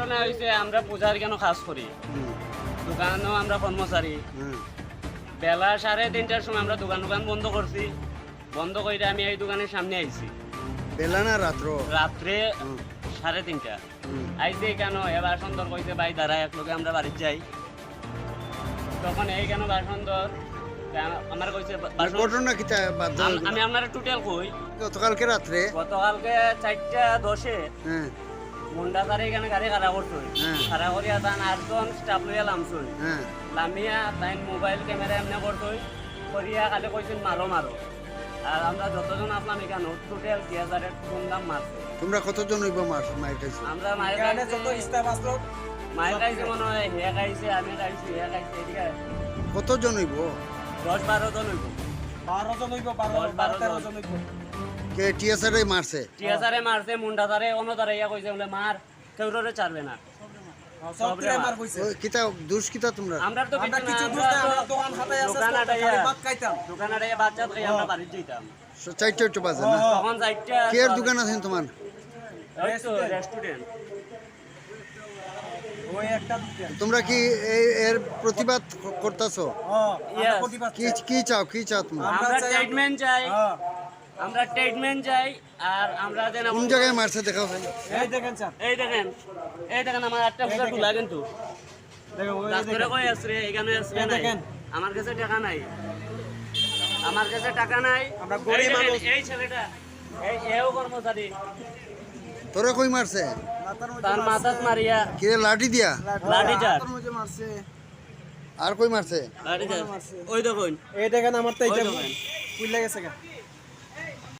ঘটনা হয়েছে আমরা পূজার কেন কাজ করি, দোকানও আমরা কর্মচারী। বেলা 3:30টার সময় আমরা দোকান বন্ধ করছি, বন্ধ করে আমি এই দোকানের সামনে আইছি। বেলা না রাত্র? রাত্রে 3:30টা আইসি। কেন এবার সুন্দর কইছে ভাই দাঁড়া এক লোকে আমরা বাড়ি যাই। তখন এই কেন বাসন্দর আমার কইছে ঘটনা কি আমি আপনার টোটাল কই গতকালকে রাত্রে? গতকালকে 4:10-এ মুন্ডা তার এখানে গাড়ি খারাপ করছো, খারাপ করিয়া তান 8জন স্টাফ লইয়া লামছো, লামিয়া তাই মোবাইল ক্যামেরা এমনি করছো করিয়া খালি কইছেন মারো মারো। আর আমরা যতজন আসলাম এখানে টোটাল 2000-এর দাম মারছে। তোমরা কতজন হইব মায়ের কাছে? আমরা মায়ের কাছে যত স্টাফ আসলো মায়ের কাছে মনে হয় হে খাইছে, আমি খাইছি, হে খাইছে, এদিকে কতজন হইব? 10-12 জন হইব। 12 জন হইব, 12-13 জন হইব। কে টিএসআরে মারছে? টিএসআরে মারছে, মুন্ডা তারে অন্যতারে ইয়া কইছে বলে মার কেউরে ছাড়বে না। সবরে মার কইছে। কিতা দুষ কিতা তোমরা? আমরা তো কিছু দোষ না, আমরা দোকান হাতে আছে, ভাত খাইতাম, দোকানে বাচ্চা খাই আমরা বাড়ি যাইতাম। 4:00 বাজে না? তখন 4টা। কি এর দোকান আছে তোমার? এই তো রেস্টুরেন্ট। ওই একটা দোকান। তোমরা কি এর প্রতিবাদ করতেছো? আমরা প্রতিবাদ কি চাও তোমরা? আমরা স্টেটমেন্ট চাই, আমরা স্টেটমেন্ট চাই। আর আমরা যেন কোন জায়গায় মারছে দেখাও। এই দেখেন স্যার, এই দেখেন আমার একটা ফুলা টুলা কিন্তু দেখো ওই ডাক্তারে কই আছে এখানে আছে না, আমার কাছে টাকা নাই, আমার কাছে টাকা নাই। আমরা গরিব মানুষ। এই ছেলেটা এও কর্মচারী, তোরা কই মারছে? তার মাথাত মারিয়া কি লাঠি দিয়া? লাঠি চার মারছে। আর কই মারছে? লাঠি চার ওই দেখুন, এই দেখেন আমার তো ওই এইটা দেখেন। ফুল গেছে গা।